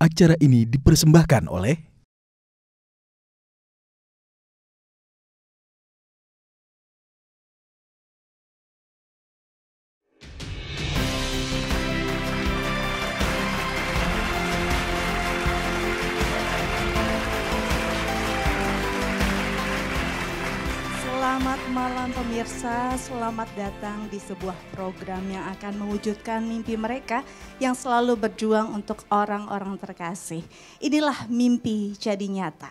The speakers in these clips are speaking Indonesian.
Acara ini dipersembahkan oleh Selamat malam pemirsa, selamat datang di sebuah program yang akan mewujudkan mimpi mereka yang selalu berjuang untuk orang-orang terkasih. Inilah mimpi jadi nyata.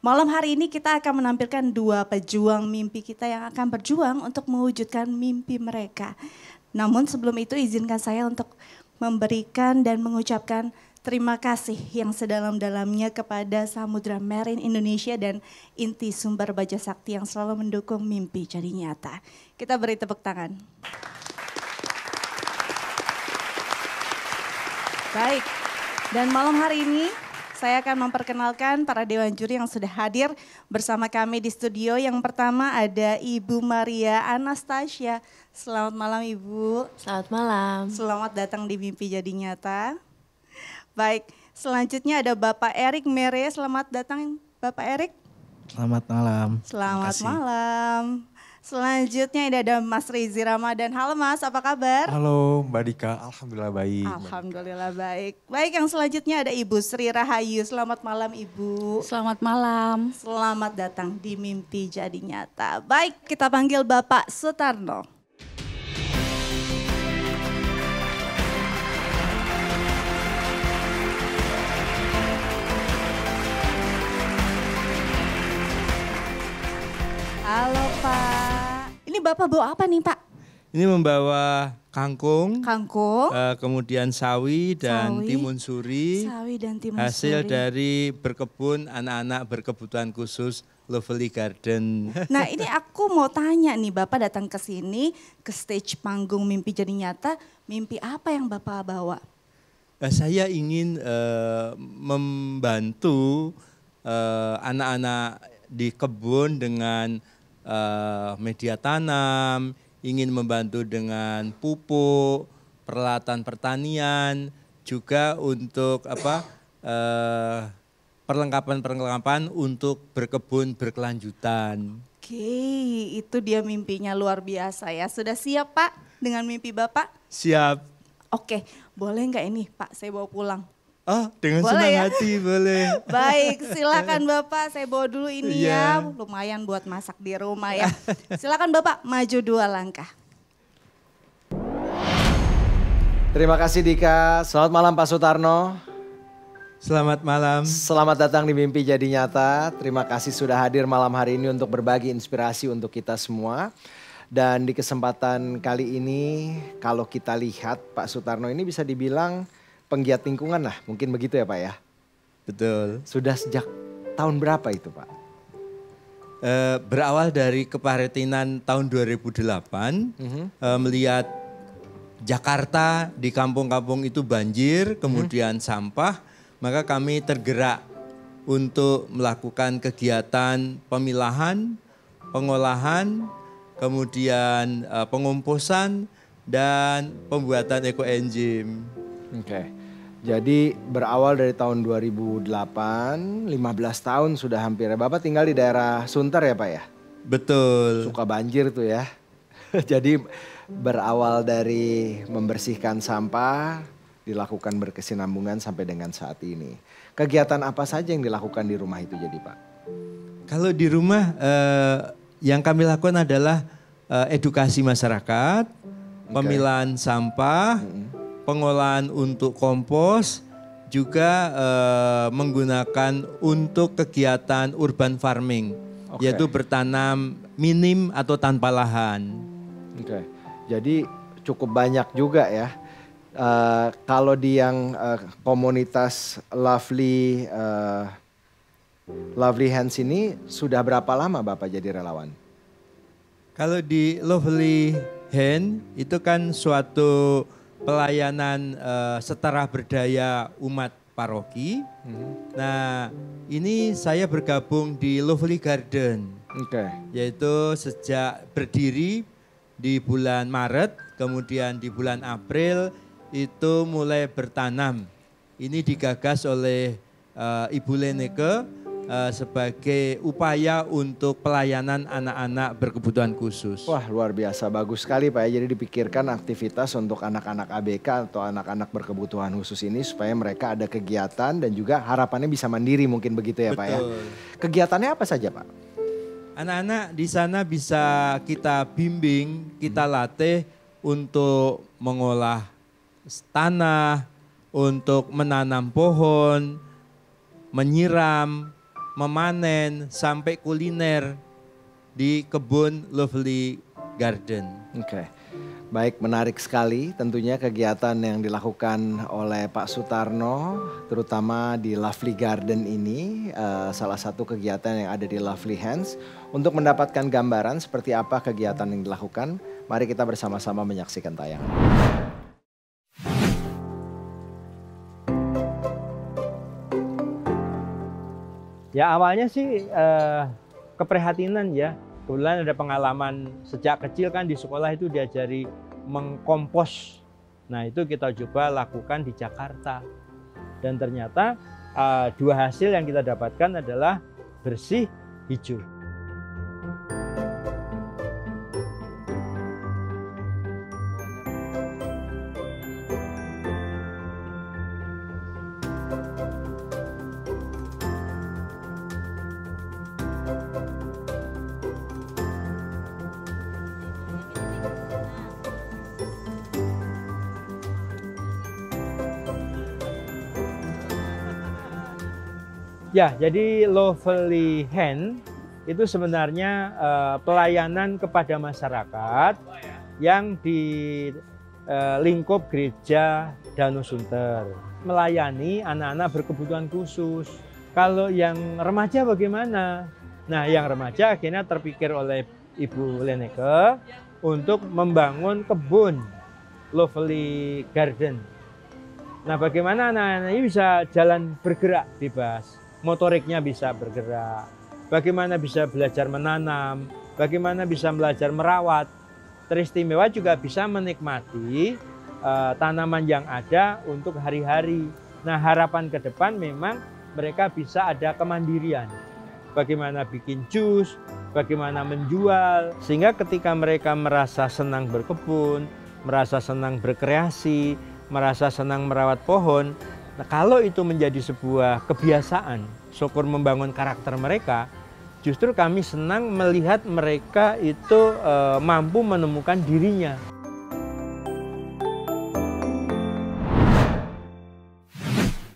Malam hari ini kita akan menampilkan dua pejuang mimpi kita yang akan berjuang untuk mewujudkan mimpi mereka. Namun sebelum itu izinkan saya untuk memberikan dan mengucapkan terima kasih yang sedalam-dalamnya kepada Samudra Marine Indonesia dan Inti Sumber Baja Sakti yang selalu mendukung mimpi jadi nyata. Kita beri tepuk tangan. Baik, dan malam hari ini saya akan memperkenalkan para dewan juri yang sudah hadir bersama kami di studio. Yang pertama ada Ibu Maria Anastasia. Selamat malam Ibu. Selamat malam. Selamat datang di Mimpi Jadi Nyata. Baik, selanjutnya ada Bapak Erik Mere. Selamat datang Bapak Erik. Selamat malam. Selamat malam. Selanjutnya ada Mas Rizi Ramadan. Halo Mas, apa kabar? Halo Mbak Dika, alhamdulillah baik. Alhamdulillah baik. Baik, yang selanjutnya ada Ibu Sri Rahayu. Selamat malam Ibu. Selamat malam. Selamat datang di Mimpi Jadi Nyata. Baik, kita panggil Bapak Sutarno. Halo Pak. Ini Bapak bawa apa nih Pak? Ini membawa kangkung, Kangkung, kemudian sawi dan Sawi. timun suri, sawi dan timun hasil suri. dari berkebun anak-anak berkebutuhan khusus Lovely Garden. Nah ini aku mau tanya nih, Bapak datang ke sini, ke stage panggung Mimpi Jadi Nyata, mimpi apa yang Bapak bawa? Saya ingin membantu anak-anak di kebun dengan media tanam, ingin membantu dengan pupuk, peralatan pertanian, juga untuk perlengkapan-perlengkapan untuk berkebun berkelanjutan. Oke, itu dia mimpinya luar biasa ya. Sudah siap Pak dengan mimpi Bapak? Siap. Oke, boleh nggak ini Pak saya bawa pulang? Oh, dengan Boleh senang ya? hati boleh. Baik, silakan Bapak saya bawa dulu ini ya. Iya. Lumayan buat masak di rumah ya. Silakan Bapak maju 2 langkah. Terima kasih Dika. Selamat malam Pak Sutarno. Selamat malam. Selamat datang di Mimpi Jadi Nyata. Terima kasih sudah hadir malam hari ini untuk berbagi inspirasi untuk kita semua. Dan di kesempatan kali ini kalau kita lihat Pak Sutarno ini bisa dibilang penggiat lingkungan lah. Mungkin begitu ya Pak ya? Betul. Sudah sejak tahun berapa itu Pak? Berawal dari keprihatinan tahun 2008, melihat Jakarta di kampung-kampung itu banjir, kemudian sampah, maka kami tergerak untuk melakukan kegiatan pemilahan, pengolahan, kemudian pengomposan, dan pembuatan ekoenzim. Oke. Jadi berawal dari tahun 2008, 15 tahun sudah hampir. Bapak tinggal di daerah Sunter ya Pak ya? Betul. Suka banjir tuh ya. Jadi berawal dari membersihkan sampah, dilakukan berkesinambungan sampai dengan saat ini. Kegiatan apa saja yang dilakukan di rumah itu jadi Pak? Kalau di rumah yang kami lakukan adalah edukasi masyarakat, pemilahan sampah, pengolahan untuk kompos, juga menggunakan untuk kegiatan urban farming, yaitu bertanam minim atau tanpa lahan. Oke, jadi cukup banyak juga ya. Kalau di yang komunitas Lovely Hands ini sudah berapa lama Bapak jadi relawan? Kalau di Lovely Hand itu kan suatu pelayanan setara berdaya umat paroki. Nah ini saya bergabung di Lovely Garden, yaitu sejak berdiri di bulan Maret, kemudian di bulan April itu mulai bertanam ini digagas oleh Ibu Leneke sebagai upaya untuk pelayanan anak-anak berkebutuhan khusus. Wah, luar biasa, bagus sekali Pak ya. Jadi dipikirkan aktivitas untuk anak-anak ABK atau anak-anak berkebutuhan khusus ini supaya mereka ada kegiatan dan juga harapannya bisa mandiri mungkin begitu ya Pak ya. Kegiatannya apa saja Pak? Anak-anak di sana bisa kita bimbing, kita latih untuk mengolah tanah, untuk menanam pohon, menyiram, memanen, sampai kuliner di kebun Lovely Garden. Oke, baik, menarik sekali tentunya kegiatan yang dilakukan oleh Pak Sutarno, terutama di Lovely Garden ini, salah satu kegiatan yang ada di Lovely Hands. Untuk mendapatkan gambaran seperti apa kegiatan yang dilakukan, mari kita bersama-sama menyaksikan tayangan. Ya awalnya sih keprihatinan ya. Kebetulan ada pengalaman sejak kecil kan di sekolah itu diajari mengkompos. Nah itu kita coba lakukan di Jakarta. Dan ternyata dua hasil yang kita dapatkan adalah bersih, hijau. Ya, jadi Lovely Hand itu sebenarnya pelayanan kepada masyarakat yang di lingkup gereja Danau Sunter. Melayani anak-anak berkebutuhan khusus. Kalau yang remaja bagaimana? Nah, yang remaja akhirnya terpikir oleh Ibu Leneke untuk membangun kebun Lovely Garden. Nah, bagaimana anak-anak ini bisa jalan bergerak bebas? Motoriknya bisa bergerak, bagaimana bisa belajar menanam, bagaimana bisa belajar merawat, teristimewa juga bisa menikmati tanaman yang ada untuk hari-hari. Nah harapan ke depan memang mereka bisa ada kemandirian, bagaimana bikin jus, bagaimana menjual, sehingga ketika mereka merasa senang berkebun, merasa senang berkreasi, merasa senang merawat pohon. Nah, kalau itu menjadi sebuah kebiasaan, syukur membangun karakter mereka, justru kami senang melihat mereka itu mampu menemukan dirinya.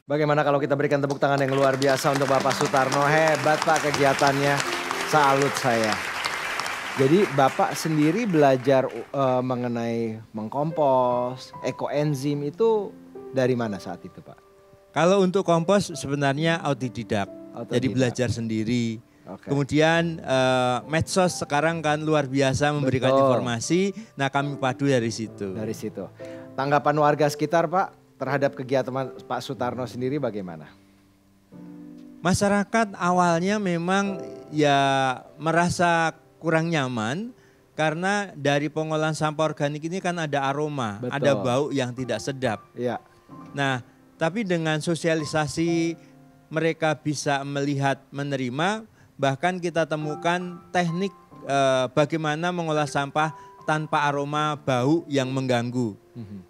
Bagaimana kalau kita berikan tepuk tangan yang luar biasa untuk Bapak Sutarno, hebat Pak kegiatannya, salut saya. Jadi Bapak sendiri belajar mengenai mengkompos, ekoenzim itu dari mana saat itu Pak? Kalau untuk kompos sebenarnya autodidak, jadi belajar sendiri. Kemudian medsos sekarang kan luar biasa memberikan informasi, nah kami padu dari situ. Dari situ. Tanggapan warga sekitar Pak terhadap kegiatan Pak Sutarno sendiri bagaimana? Masyarakat awalnya memang ya merasa kurang nyaman karena dari pengolahan sampah organik ini kan ada aroma, ada bau yang tidak sedap. Iya. Nah, tapi dengan sosialisasi mereka bisa melihat, menerima, bahkan kita temukan teknik bagaimana mengolah sampah tanpa aroma bau yang mengganggu.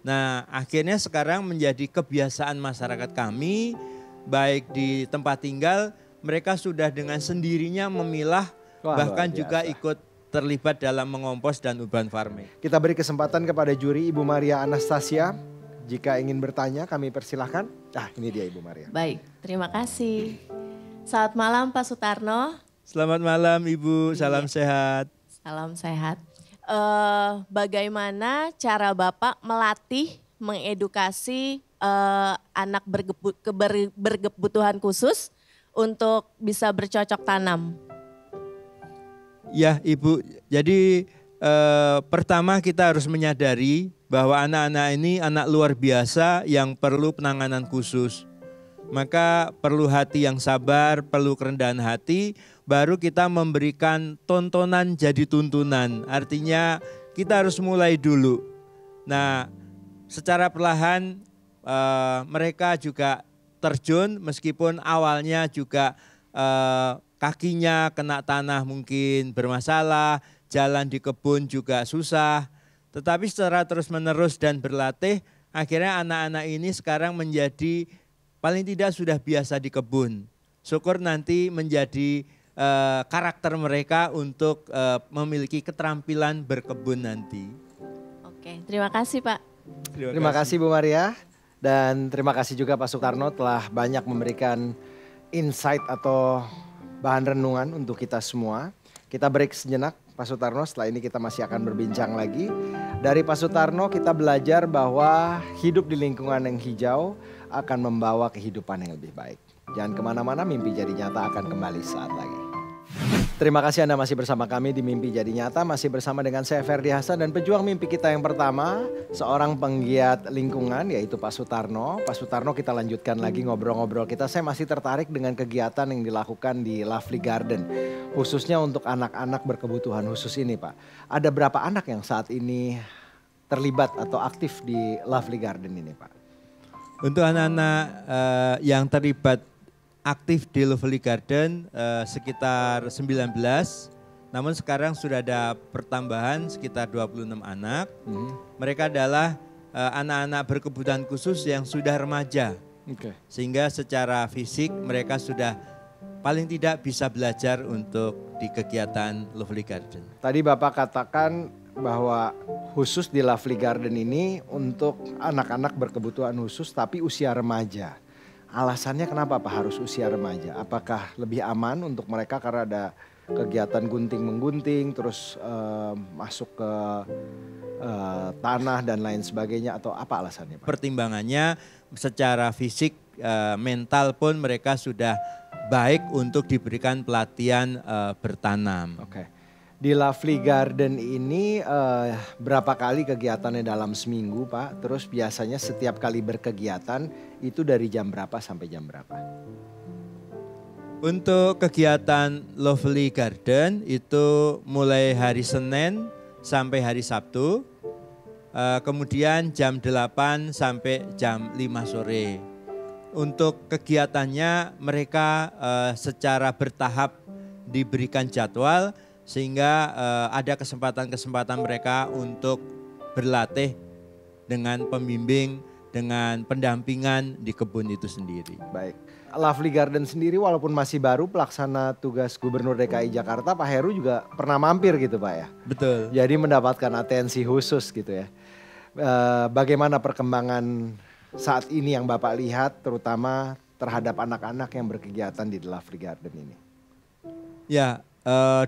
Nah akhirnya sekarang menjadi kebiasaan masyarakat kami, baik di tempat tinggal, mereka sudah dengan sendirinya memilah, bahkan juga ikut terlibat dalam mengompos dan urban farming. Kita beri kesempatan kepada juri Ibu Maria Anastasia. Jika ingin bertanya kami persilahkan. Ini dia Ibu Maria. Baik, terima kasih. Selamat malam Pak Sutarno. Selamat malam Ibu, salam sehat. Salam sehat. Bagaimana cara Bapak melatih, mengedukasi anak berkebutuhan khusus untuk bisa bercocok tanam? Ya Ibu, jadi pertama kita harus menyadari bahwa anak-anak ini anak luar biasa yang perlu penanganan khusus. Maka perlu hati yang sabar, perlu kerendahan hati, baru kita memberikan tontonan jadi tuntunan. Artinya kita harus mulai dulu. Nah, secara perlahan mereka juga terjun meskipun awalnya juga kakinya kena tanah mungkin bermasalah, jalan di kebun juga susah. Tetapi secara terus-menerus dan berlatih, akhirnya anak-anak ini sekarang menjadi paling tidak sudah biasa di kebun. Syukur nanti menjadi karakter mereka untuk memiliki keterampilan berkebun nanti. Oke, terima kasih Pak. Terima kasih Bu Maria. Dan terima kasih juga Pak Sutarno telah banyak memberikan insight atau bahan renungan untuk kita semua. Kita break sejenak Pak Sutarno, setelah ini kita masih akan berbincang lagi. Dari Pak Sutarno kita belajar bahwa hidup di lingkungan yang hijau akan membawa kehidupan yang lebih baik. Jangan kemana-mana, Mimpi Jadi Nyata akan kembali saat lagi. Terima kasih Anda masih bersama kami di Mimpi Jadi Nyata, masih bersama dengan saya Ferdi Hasan dan pejuang mimpi kita yang pertama, seorang penggiat lingkungan yaitu Pak Sutarno. Pak Sutarno, kita lanjutkan lagi ngobrol-ngobrol kita. Saya masih tertarik dengan kegiatan yang dilakukan di Lovely Garden, khususnya untuk anak-anak berkebutuhan khusus ini Pak. Ada berapa anak yang saat ini terlibat atau aktif di Lovely Garden ini Pak? Untuk anak-anak yang terlibat aktif di Lovely Garden sekitar 19, namun sekarang sudah ada pertambahan sekitar 26 anak. Mereka adalah anak-anak berkebutuhan khusus yang sudah remaja. Sehingga secara fisik mereka sudah paling tidak bisa belajar untuk di kegiatan Lovely Garden. Tadi Bapak katakan bahwa khusus di Lovely Garden ini untuk anak-anak berkebutuhan khusus tapi usia remaja. Alasannya kenapa Pak harus usia remaja? Apakah lebih aman untuk mereka karena ada kegiatan gunting-menggunting, terus masuk ke tanah dan lain sebagainya, atau apa alasannya Pak? Pertimbangannya secara fisik, mental pun mereka sudah baik untuk diberikan pelatihan bertanam. Oke. Di Lovely Garden ini berapa kali kegiatannya dalam seminggu Pak? Terus biasanya setiap kali berkegiatan itu dari jam berapa sampai jam berapa? Untuk kegiatan Lovely Garden itu mulai hari Senin sampai hari Sabtu. Kemudian jam 8 sampai jam 5 sore. Untuk kegiatannya mereka secara bertahap diberikan jadwal, sehingga ada kesempatan-kesempatan mereka untuk berlatih dengan pembimbing, dengan pendampingan di kebun itu sendiri. Baik, Lovely Garden sendiri walaupun masih baru, pelaksana tugas Gubernur DKI Jakarta Pak Heru juga pernah mampir gitu Pak ya? Betul. Jadi mendapatkan atensi khusus gitu ya. Bagaimana perkembangan saat ini yang Bapak lihat terutama terhadap anak-anak yang berkegiatan di Lovely Garden ini? Ya,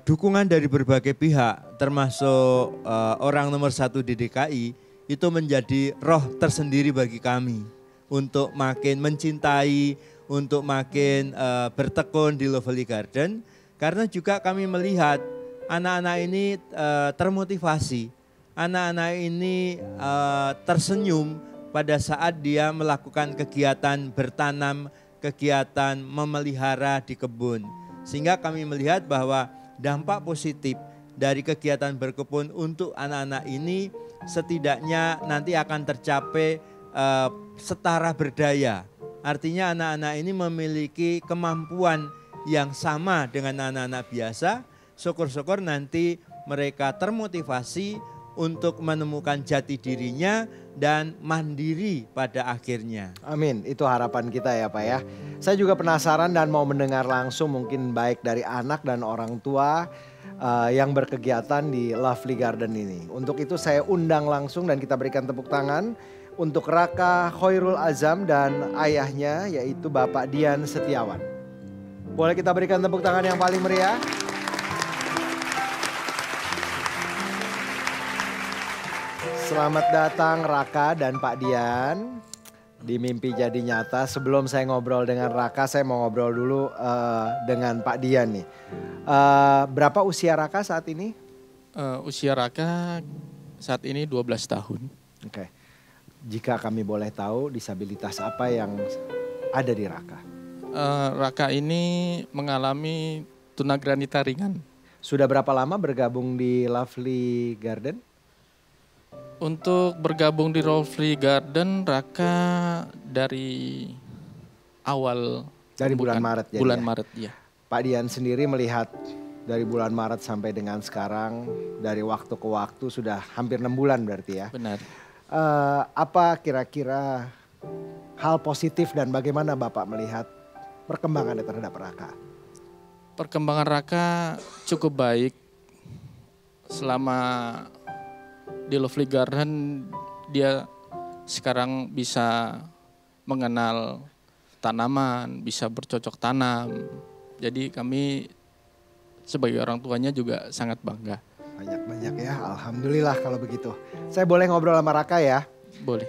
dukungan dari berbagai pihak termasuk orang nomor 1 di DKI itu menjadi roh tersendiri bagi kami untuk makin mencintai, untuk makin bertekun di Lovely Garden, karena juga kami melihat anak-anak ini termotivasi, anak-anak ini tersenyum pada saat dia melakukan kegiatan bertanam, kegiatan memelihara di kebun. Sehingga kami melihat bahwa dampak positif dari kegiatan berkebun untuk anak-anak ini setidaknya nanti akan tercapai setara berdaya. Artinya anak-anak ini memiliki kemampuan yang sama dengan anak-anak biasa. Syukur-syukur nanti mereka termotivasi untuk menemukan jati dirinya dan mandiri pada akhirnya. Amin, itu harapan kita ya Pak ya. Saya juga penasaran dan mau mendengar langsung mungkin baik dari anak dan orang tua yang berkegiatan di Lovely Garden ini. Untuk itu saya undang langsung dan kita berikan tepuk tangan untuk Raka Khairul Azam dan ayahnya yaitu Bapak Dian Setiawan. Boleh kita berikan tepuk tangan yang paling meriah? Selamat datang Raka dan Pak Dian di Mimpi Jadi Nyata. Sebelum saya ngobrol dengan Raka, saya mau ngobrol dulu dengan Pak Dian nih. Berapa usia Raka saat ini? Usia Raka saat ini 12 tahun. Oke. Jika kami boleh tahu disabilitas apa yang ada di Raka? Raka ini mengalami tunagrahita ringan. Sudah berapa lama bergabung di Lovely Garden? Untuk bergabung di Lovely Garden, Raka dari awal Dari bulan Maret jadi bulan ya? Maret, ya. Pak Dian sendiri melihat dari bulan Maret sampai dengan sekarang, dari waktu ke waktu sudah hampir 6 bulan berarti ya. Benar. Apa kira-kira hal positif dan bagaimana Bapak melihat perkembangannya terhadap Raka? Perkembangan Raka cukup baik. Selama di Lovely Garden dia sekarang bisa mengenal tanaman, bisa bercocok tanam. Jadi kami sebagai orang tuanya juga sangat bangga. Banyak-banyak ya, alhamdulillah kalau begitu. Saya boleh ngobrol sama Raka ya? Boleh.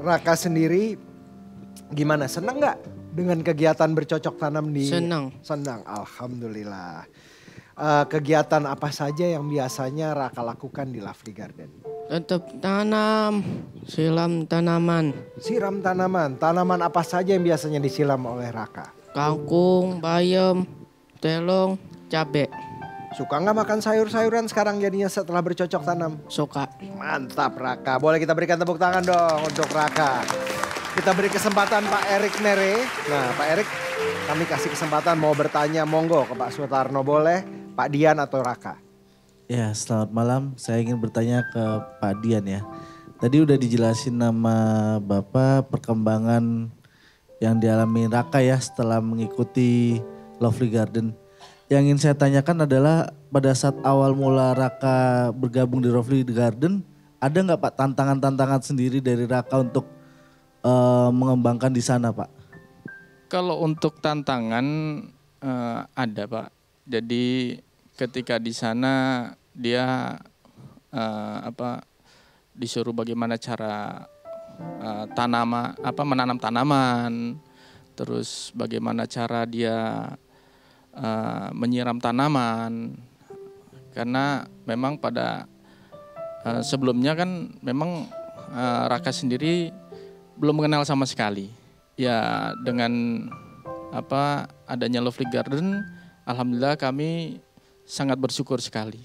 Raka sendiri gimana, senang nggak dengan kegiatan bercocok tanam di? Senang. Senang, alhamdulillah. Kegiatan apa saja yang biasanya Raka lakukan di Lovely Garden? Tetap tanam, siram tanaman. Siram tanaman, tanaman apa saja yang biasanya disiram oleh Raka? Kangkung, bayam, telong, cabe. Suka nggak makan sayur-sayuran sekarang jadinya setelah bercocok tanam? Suka. Mantap Raka, boleh kita berikan tepuk tangan dong untuk Raka. Kita beri kesempatan Pak Erik Nere. Nah Pak Erik, kami kasih kesempatan mau bertanya, monggo ke Pak Sutarno boleh, Pak Dian atau Raka. Ya, selamat malam. Saya ingin bertanya ke Pak Dian ya. Tadi udah dijelasin nama Bapak perkembangan yang dialami Raka ya setelah mengikuti Lovely Garden. Yang ingin saya tanyakan adalah pada saat awal mula Raka bergabung di Lovely Garden, ada nggak Pak tantangan-tantangan sendiri dari Raka untuk mengembangkan di sana Pak? Kalau untuk tantangan ada Pak. Jadi ketika di sana dia disuruh bagaimana cara menanam tanaman, terus bagaimana cara dia menyiram tanaman, karena memang pada sebelumnya kan memang Raka sendiri belum mengenal sama sekali. Ya dengan adanya Lovely Garden, alhamdulillah kami sangat bersyukur sekali.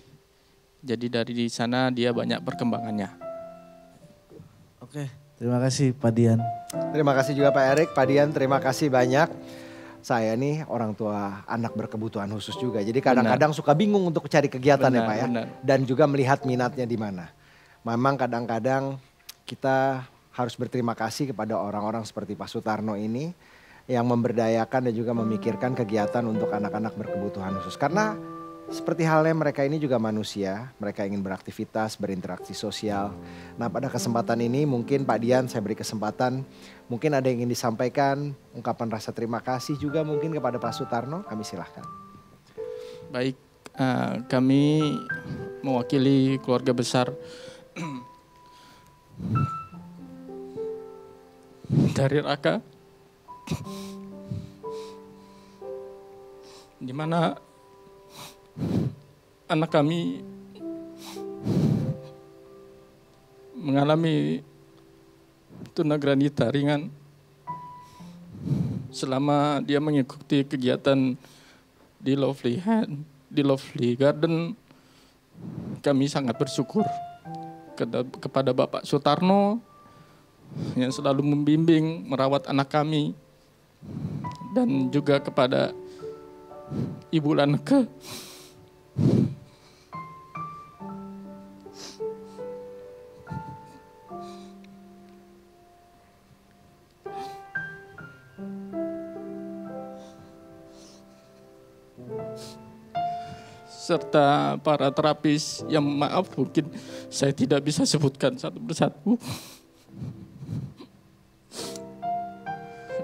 Jadi dari di sana dia banyak perkembangannya. Oke, terima kasih Pak Dian. Terima kasih juga Pak Erik, Pak Dian terima kasih banyak. Saya nih orang tua anak berkebutuhan khusus juga. Jadi kadang-kadang suka bingung untuk cari kegiatan ya Pak ya. Benar. Dan juga melihat minatnya di mana. Memang kadang-kadang kita harus berterima kasih kepada orang-orang seperti Pak Sutarno ini yang memberdayakan dan juga memikirkan kegiatan untuk anak-anak berkebutuhan khusus. Karena seperti halnya mereka ini juga manusia, mereka ingin beraktivitas, berinteraksi sosial. Nah pada kesempatan ini mungkin Pak Dian saya beri kesempatan, mungkin ada yang ingin disampaikan, ungkapan rasa terima kasih juga mungkin kepada Pak Sutarno, kami silahkan. Baik, kami mewakili keluarga besar dari Raka, di mana anak kami mengalami tunagrahita ringan selama dia mengikuti kegiatan di Lovely Garden. Kami sangat bersyukur kepada Bapak Sutarno yang selalu membimbing, merawat anak kami, dan juga kepada Ibu Laneke serta para terapis yang maaf mungkin saya tidak bisa sebutkan satu persatu,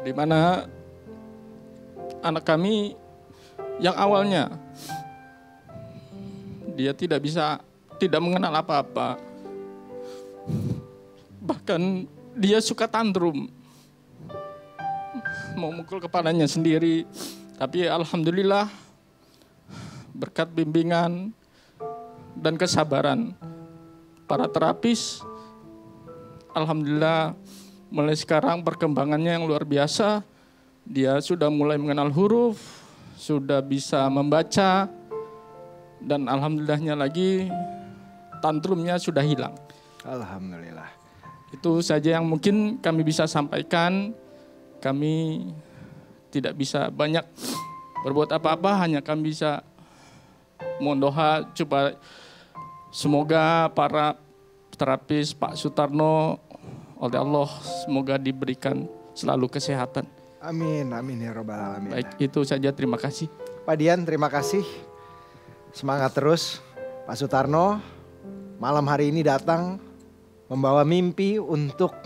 di mana anak kami yang awalnya dia tidak mengenal apa-apa, bahkan dia suka tantrum, mau mukul kepalanya sendiri, tapi alhamdulillah berkat bimbingan dan kesabaran para terapis, alhamdulillah mulai sekarang perkembangannya yang luar biasa. Dia sudah mulai mengenal huruf, sudah bisa membaca, dan alhamdulillahnya lagi tantrumnya sudah hilang. Alhamdulillah. Itu saja yang mungkin kami bisa sampaikan. Kami tidak bisa banyak berbuat apa-apa, hanya kami bisa mohon doa coba semoga para terapis Pak Sutarno oleh Allah semoga diberikan selalu kesehatan. Amin, amin ya robbal alamin. Baik, itu saja, terima kasih. Pak Dian, terima kasih. Semangat terus. Pak Sutarno, malam hari ini datang membawa mimpi untuk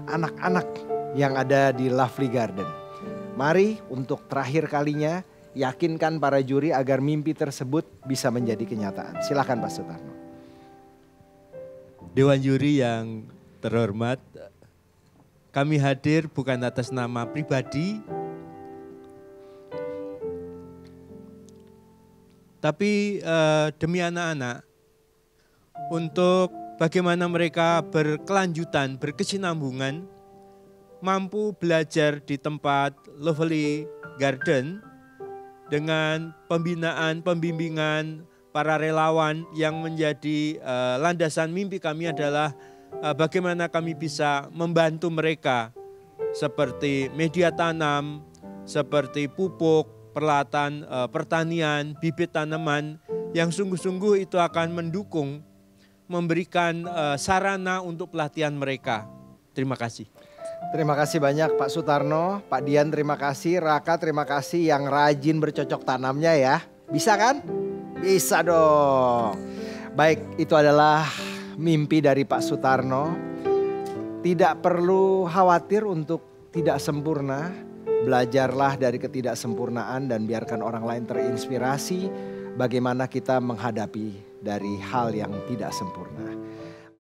anak-anak yang ada di Lovely Garden. Mari untuk terakhir kalinya yakinkan para juri agar mimpi tersebut bisa menjadi kenyataan. Silakan Pak Sutarno. Dewan juri yang terhormat, kami hadir bukan atas nama pribadi, tapi demi anak-anak, untuk bagaimana mereka berkelanjutan, berkesinambungan, mampu belajar di tempat Lovely Garden dengan pembinaan, pembimbingan para relawan yang menjadi landasan mimpi kami adalah bagaimana kami bisa membantu mereka seperti media tanam, seperti pupuk, peralatan pertanian, bibit tanaman yang sungguh-sungguh itu akan mendukung, memberikan sarana untuk pelatihan mereka. Terima kasih. Terima kasih banyak Pak Sutarno, Pak Dian terima kasih, Raka terima kasih yang rajin bercocok tanamnya ya. Bisa kan? Bisa dong. Baik, itu adalah mimpi dari Pak Sutarno. Tidak perlu khawatir untuk tidak sempurna. Belajarlah dari ketidaksempurnaan dan biarkan orang lain terinspirasi bagaimana kita menghadapi dari hal yang tidak sempurna.